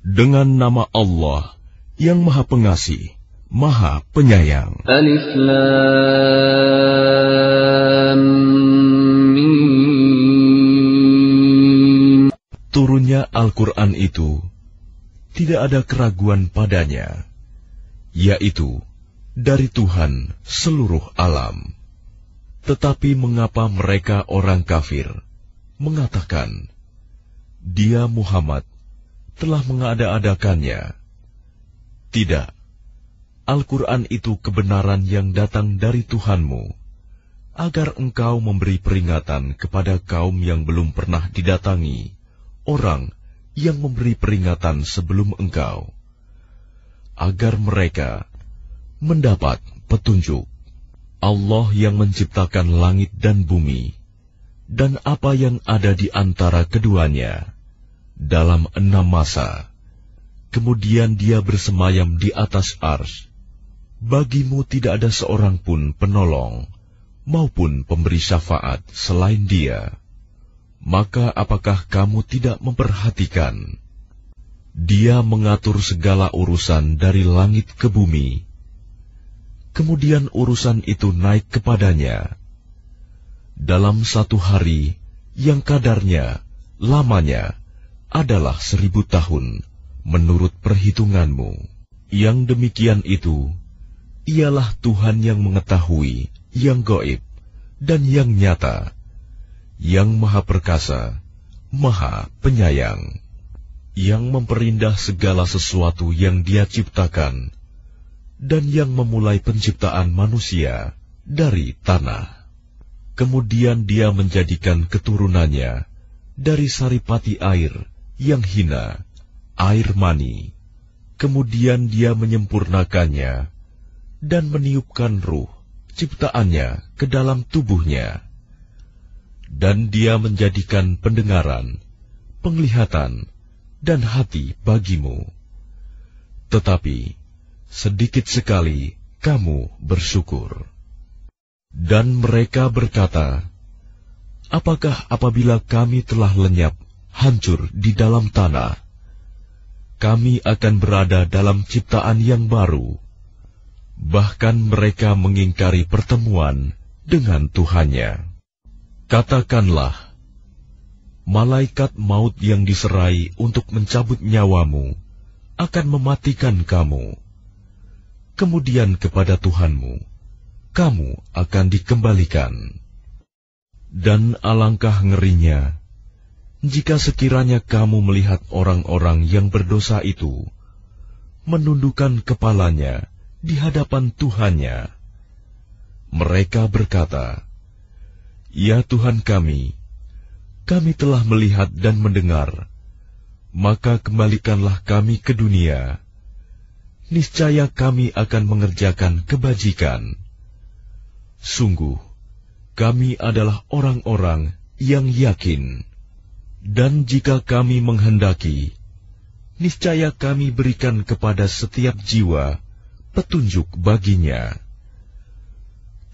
Dengan nama Allah yang Maha Pengasih, Maha Penyayang. Alif Lam Mim. Turunnya Al-Quran itu tidak ada keraguan padanya, yaitu dari Tuhan seluruh alam. Tetapi mengapa mereka orang kafir mengatakan, Dia Muhammad telah mengada-adakannya? Tidak, Al-Quran itu kebenaran yang datang dari Tuhanmu, agar engkau memberi peringatan kepada kaum yang belum pernah didatangi orang yang memberi peringatan sebelum engkau, agar mereka mendapat petunjuk. Allah yang menciptakan langit dan bumi, dan apa yang ada di antara keduanya, dalam 6 masa. Kemudian Dia bersemayam di atas arsy. Bagimu tidak ada seorang pun penolong, maupun pemberi syafaat selain Dia. Maka apakah kamu tidak memperhatikan? Dia mengatur segala urusan dari langit ke bumi. Kemudian urusan itu naik kepadanya. Dalam satu hari yang kadarnya, lamanya, adalah 1000 tahun, menurut perhitunganmu. Yang demikian itu, ialah Tuhan yang mengetahui, yang gaib, dan yang nyata, yang Maha Perkasa, Maha Penyayang, yang memperindah segala sesuatu yang Dia ciptakan, dan yang memulai penciptaan manusia dari tanah. Kemudian Dia menjadikan keturunannya dari saripati air yang hina, air mani. Kemudian Dia menyempurnakannya dan meniupkan ruh ciptaannya ke dalam tubuhnya. Dan Dia menjadikan pendengaran, penglihatan, dan hati bagimu. Tetapi sedikit sekali kamu bersyukur. Dan mereka berkata, apakah apabila kami telah lenyap, hancur di dalam tanah, kami akan berada dalam ciptaan yang baru? Bahkan mereka mengingkari pertemuan dengan Tuhannya. Katakanlah, malaikat maut yang diserai untuk mencabut nyawamu akan mematikan kamu. Kemudian kepada Tuhanmu, kamu akan dikembalikan. Dan alangkah ngerinya, jika sekiranya kamu melihat orang-orang yang berdosa itu menundukkan kepalanya di hadapan Tuhannya. Mereka berkata, Ya Tuhan kami telah melihat dan mendengar, maka kembalikanlah kami ke dunia. Niscaya kami akan mengerjakan kebajikan. Sungguh, kami adalah orang-orang yang yakin. Dan jika kami menghendaki, niscaya kami berikan kepada setiap jiwa petunjuk baginya.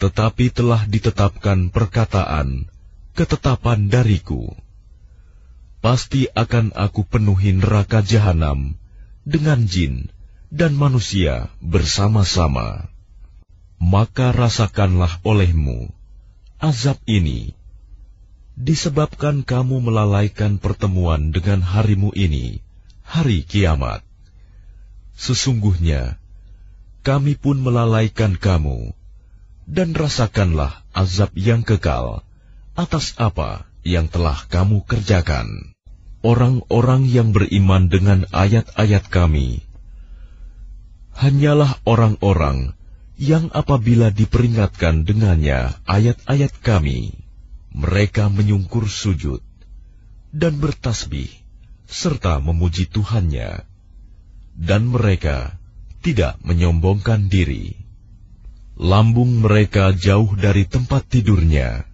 Tetapi telah ditetapkan perkataan, ketetapan dariku. Pasti akan aku penuhi neraka jahanam dengan jin dan manusia bersama-sama. Maka rasakanlah olehmu azab ini, disebabkan kamu melalaikan pertemuan dengan harimu ini, hari kiamat. Sesungguhnya, kami pun melalaikan kamu, dan rasakanlah azab yang kekal atas apa yang telah kamu kerjakan. Orang-orang yang beriman dengan ayat-ayat kami hanyalah orang-orang yang apabila diperingatkan dengannya ayat-ayat kami, mereka menyungkur sujud dan bertasbih serta memuji Tuhannya, dan mereka tidak menyombongkan diri. Lambung mereka jauh dari tempat tidurnya.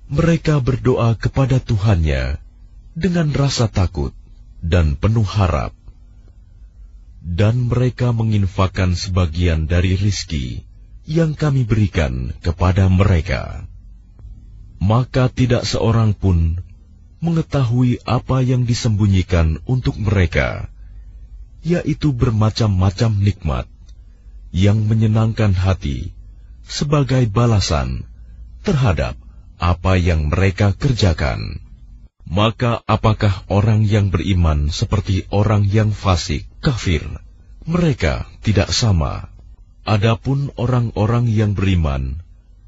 Mereka berdoa kepada Tuhannya dengan rasa takut dan penuh harap. Dan mereka menginfakkan sebagian dari rizki yang kami berikan kepada mereka. Maka tidak seorang pun mengetahui apa yang disembunyikan untuk mereka, yaitu bermacam-macam nikmat yang menyenangkan hati sebagai balasan terhadap apa yang mereka kerjakan. Maka apakah orang yang beriman seperti orang yang fasik, kafir? Mereka tidak sama. Adapun orang-orang yang beriman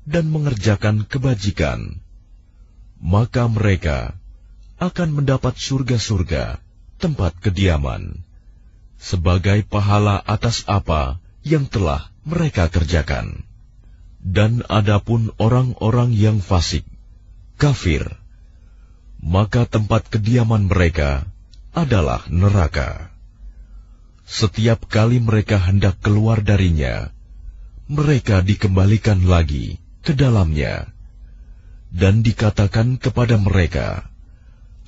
dan mengerjakan kebajikan, maka mereka akan mendapat surga-surga, tempat kediaman, sebagai pahala atas apa yang telah mereka kerjakan. Dan adapun orang-orang yang fasik, kafir, maka tempat kediaman mereka adalah neraka. Setiap kali mereka hendak keluar darinya, mereka dikembalikan lagi ke dalamnya, dan dikatakan kepada mereka,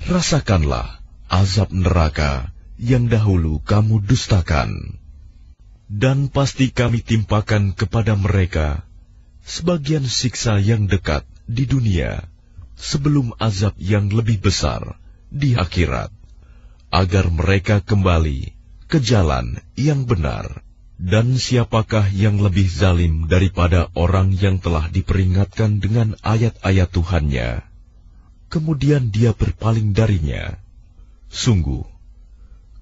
rasakanlah azab neraka yang dahulu kamu dustakan. Dan pasti kami timpakan kepada mereka sebagian siksa yang dekat di dunia, sebelum azab yang lebih besar di akhirat, agar mereka kembali ke jalan yang benar. Dan siapakah yang lebih zalim daripada orang yang telah diperingatkan dengan ayat-ayat Tuhannya, kemudian dia berpaling darinya? Sungguh,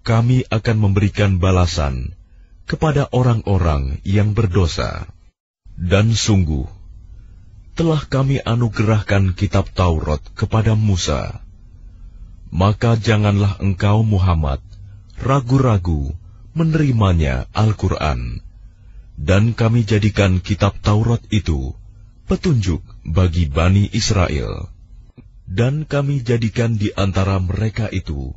kami akan memberikan balasan kepada orang-orang yang berdosa. Dan sungguh, telah kami anugerahkan kitab Taurat kepada Musa. Maka janganlah engkau Muhammad ragu-ragu menerimanya Al-Quran. Dan kami jadikan kitab Taurat itu petunjuk bagi Bani Israel. Dan kami jadikan di antara mereka itu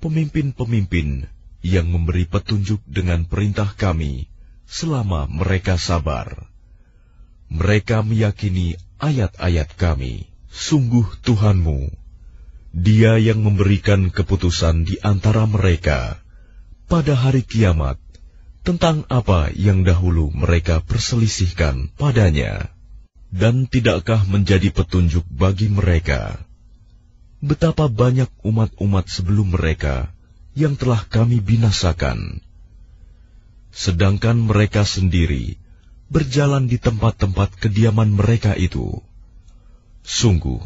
pemimpin-pemimpin yang memberi petunjuk dengan perintah kami selama mereka sabar. Mereka meyakini ayat-ayat kami. Sungguh Tuhanmu, Dia yang memberikan keputusan di antara mereka pada hari kiamat tentang apa yang dahulu mereka perselisihkan padanya. Dan tidakkah menjadi petunjuk bagi mereka betapa banyak umat-umat sebelum mereka yang telah kami binasakan, sedangkan mereka sendiri berjalan di tempat-tempat kediaman mereka itu. Sungguh,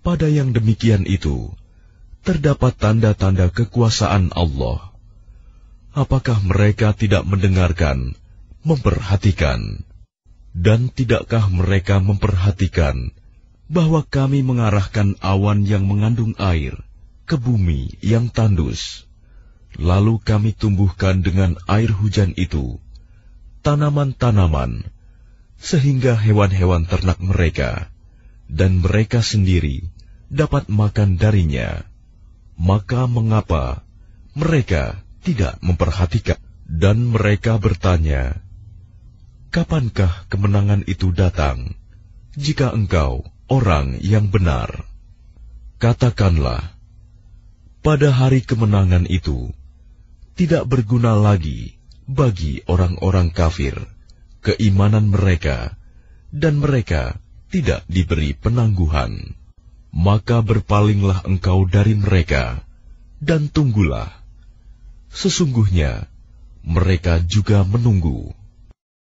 pada yang demikian itu terdapat tanda-tanda kekuasaan Allah. Apakah mereka tidak mendengarkan, memperhatikan? Dan tidakkah mereka memperhatikan bahwa kami mengarahkan awan yang mengandung air ke bumi yang tandus, lalu kami tumbuhkan dengan air hujan itu tanaman-tanaman, sehingga hewan-hewan ternak mereka dan mereka sendiri dapat makan darinya? Maka mengapa mereka tidak memperhatikan? Dan mereka bertanya, kapankah kemenangan itu datang, jika engkau orang yang benar? Katakanlah, pada hari kemenangan itu tidak berguna lagi bagi orang-orang kafir keimanan mereka, dan mereka tidak diberi penangguhan. Maka berpalinglah engkau dari mereka, dan tunggulah. Sesungguhnya mereka juga menunggu.